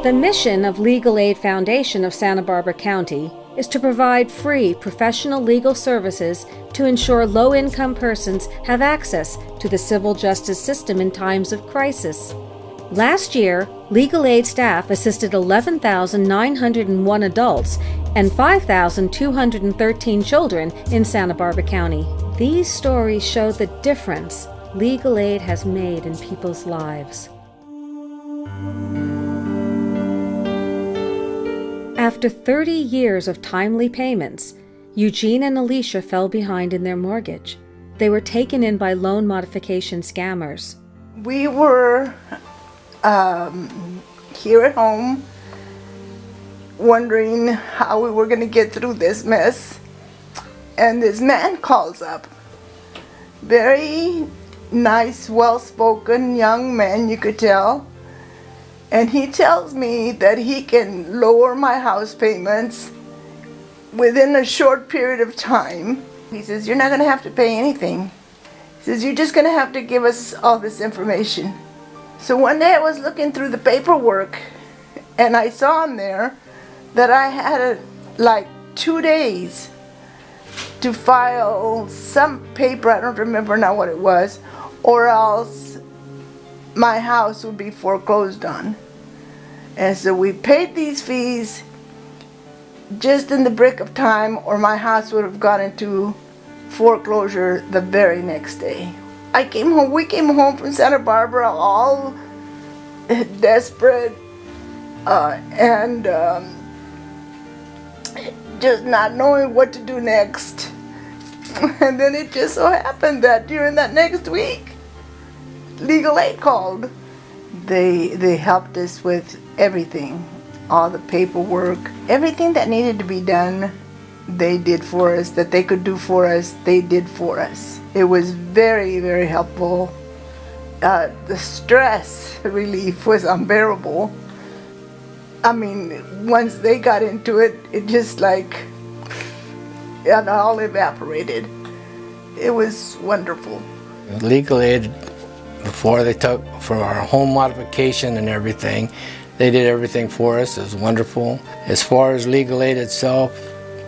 The mission of Legal Aid Foundation of Santa Barbara County is to provide free professional legal services to ensure low-income persons have access to the civil justice system in times of crisis. Last year, legal aid staff assisted 11,901 adults and 5,213 children in Santa Barbara County. These stories show the difference legal aid has made in people's lives. After 30 years of timely payments, Eugene and Alicia fell behind in their mortgage. They were taken in by loan modification scammers. We were here at home wondering how we were going to get through this mess, and this man calls up. Very nice, well-spoken young man, you could tell. And he tells me that he can lower my house payments within a short period of time. He says, you're not going to have to pay anything. He says, you're just going to have to give us all this information. So one day I was looking through the paperwork and I saw in there that I had like 2 days to file some paper, I don't remember now what it was, or else my house would be foreclosed on. And so we paid these fees just in the brick of time, or my house would have gone into foreclosure the very next day. We came home from Santa Barbara all desperate and just not knowing what to do next. And then it just so happened that during that next week, Legal Aid called. They helped us with everything, all the paperwork, everything that needed to be done, they did for us, that they could do for us, they did for us. It was very, very helpful. The stress relief was unbearable. I mean, once they got into it, it just like, it all evaporated. It was wonderful. Legal Aid, before they took for our home modification and everything, they did everything for us. It was wonderful. As far as Legal Aid itself,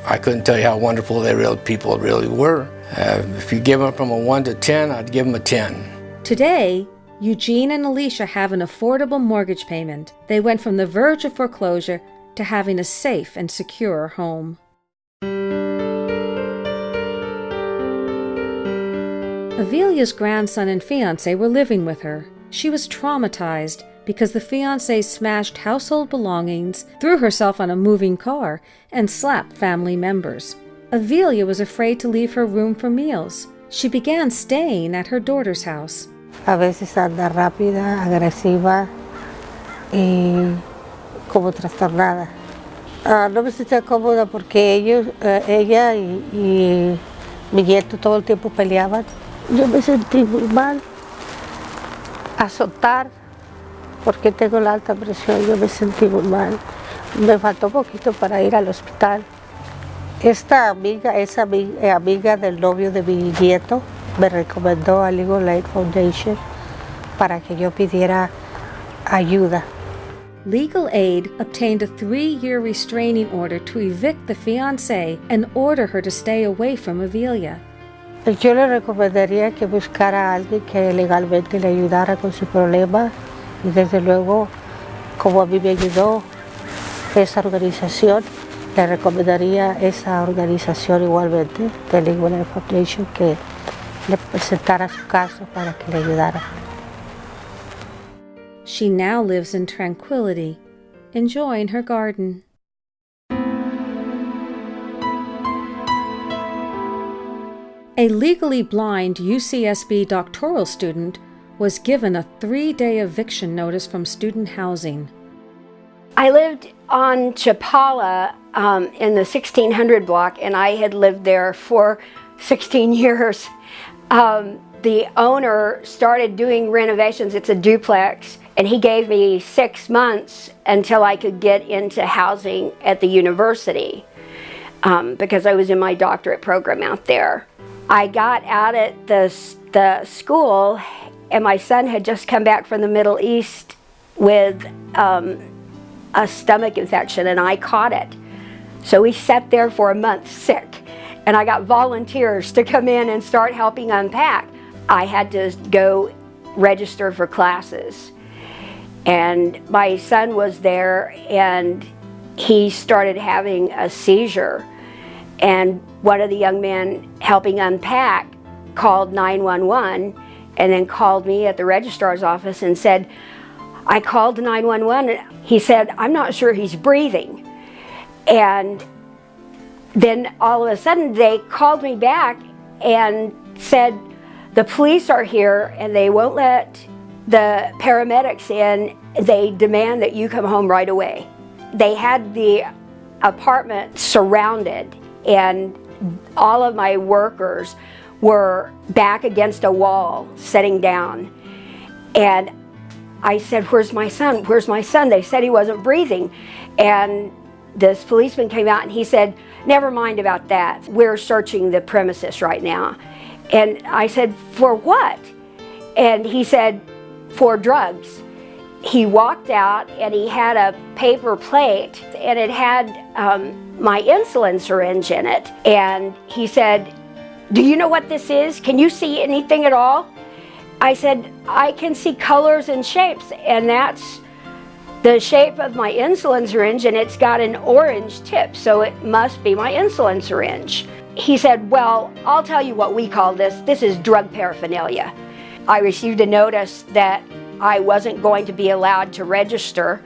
I couldn't tell you how wonderful people really were. If you give them from a 1 to 10, I'd give them a 10. Today, Eugene and Alicia have an affordable mortgage payment. They went from the verge of foreclosure to having a safe and secure home. Avelia's grandson and fiancé were living with her. She was traumatized because the fiancé smashed household belongings, threw herself on a moving car, and slapped family members. Avelia was afraid to leave her room for meals. She began staying at her daughter's house. A veces anda rápida, agresiva y como trastornada. No me sentía cómoda porque ella y mi nieto todo el tiempo peleaban. Yo me sentí muy mal. Azotar, porque tengo la alta presión, yo me sentí muy mal. Me faltó poquito para ir al hospital. Esta amiga, amiga del novio de mi nieto, me recomendó a Legal Aid Foundation para que yo pidiera ayuda. Legal Aid obtained a 3-year restraining order to evict the fiancé and order her to stay away from Avelia. Yo le recomendaría que buscara a alguien que legalmente le ayudara con su problema y desde luego, como a mí me ayudó esa organización, le recomendaría esa organización igualmente, de Legal Aid Foundation, que le presentara su caso para que le ayudara. She now lives in tranquility, enjoying her garden. A legally blind UCSB doctoral student was given a 3-day eviction notice from student housing. I lived on Chapala in the 1600 block, and I had lived there for 16 years. The owner started doing renovations. It's a duplex, and he gave me 6 months until I could get into housing at the university because I was in my doctorate program out there. I got out at the school, and my son had just come back from the Middle East with a stomach infection and I caught it. So we sat there for a month sick, and I got volunteers to come in and start helping unpack. I had to go register for classes, and my son was there, and he started having a seizure, and one of the young men helping unpack called 911 and then called me at the registrar's office and said, I called 911. He said, I'm not sure he's breathing. And then all of a sudden they called me back and said, the police are here and they won't let the paramedics in. They demand that you come home right away. They had the apartment surrounded, and all of my workers were back against a wall, sitting down. And I said, where's my son? Where's my son? They said he wasn't breathing. And this policeman came out and he said, never mind about that. We're searching the premises right now. And I said, for what? And he said, for drugs. He walked out and he had a paper plate and it had my insulin syringe in it. And he said, do you know what this is? Can you see anything at all? I said, I can see colors and shapes, and that's the shape of my insulin syringe, and it's got an orange tip, so it must be my insulin syringe. He said, well, I'll tell you what we call this. This is drug paraphernalia. I received a notice that I wasn't going to be allowed to register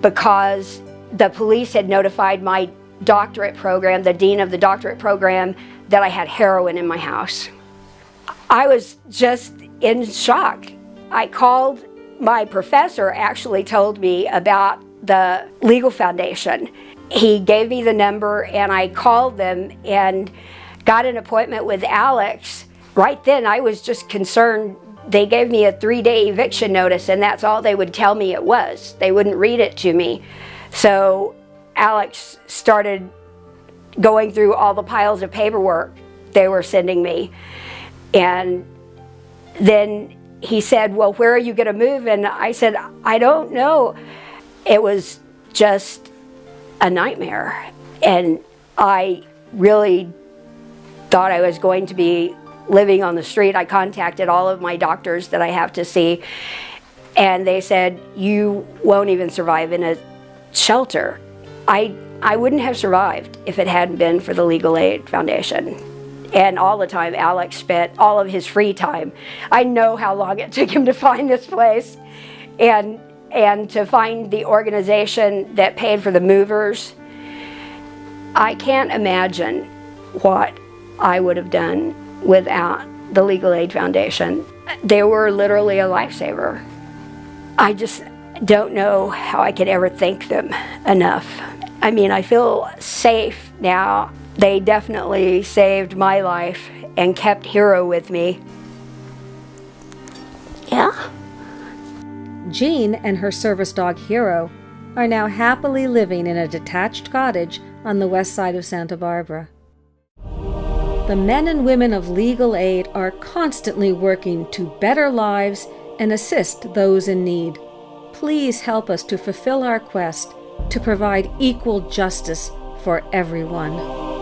because the police had notified my doctorate program, the dean of the doctorate program, that I had heroin in my house. I was just in shock. I called, my professor actually told me about the Legal Foundation. He gave me the number and I called them and got an appointment with Alex. Right then I was just concerned. They gave me a 3-day eviction notice and that's all they would tell me it was. They wouldn't read it to me. So Alex started going through all the piles of paperwork they were sending me. And then he said, well, where are you going to move? And I said, I don't know. It was just a nightmare. And I really thought I was going to be living on the street. I contacted all of my doctors that I have to see, and they said, you won't even survive in a shelter. I wouldn't have survived if it hadn't been for the Legal Aid Foundation. And all the time Alex spent all of his free time. I know how long it took him to find this place and to find the organization that paid for the movers. I can't imagine what I would have done without the Legal Aid Foundation. They were literally a lifesaver. I just don't know how I could ever thank them enough. I mean, I feel safe now. They definitely saved my life and kept Hero with me. Yeah. Jean and her service dog Hero are now happily living in a detached cottage on the west side of Santa Barbara. The men and women of Legal Aid are constantly working to better lives and assist those in need. Please help us to fulfill our quest to provide equal justice for everyone.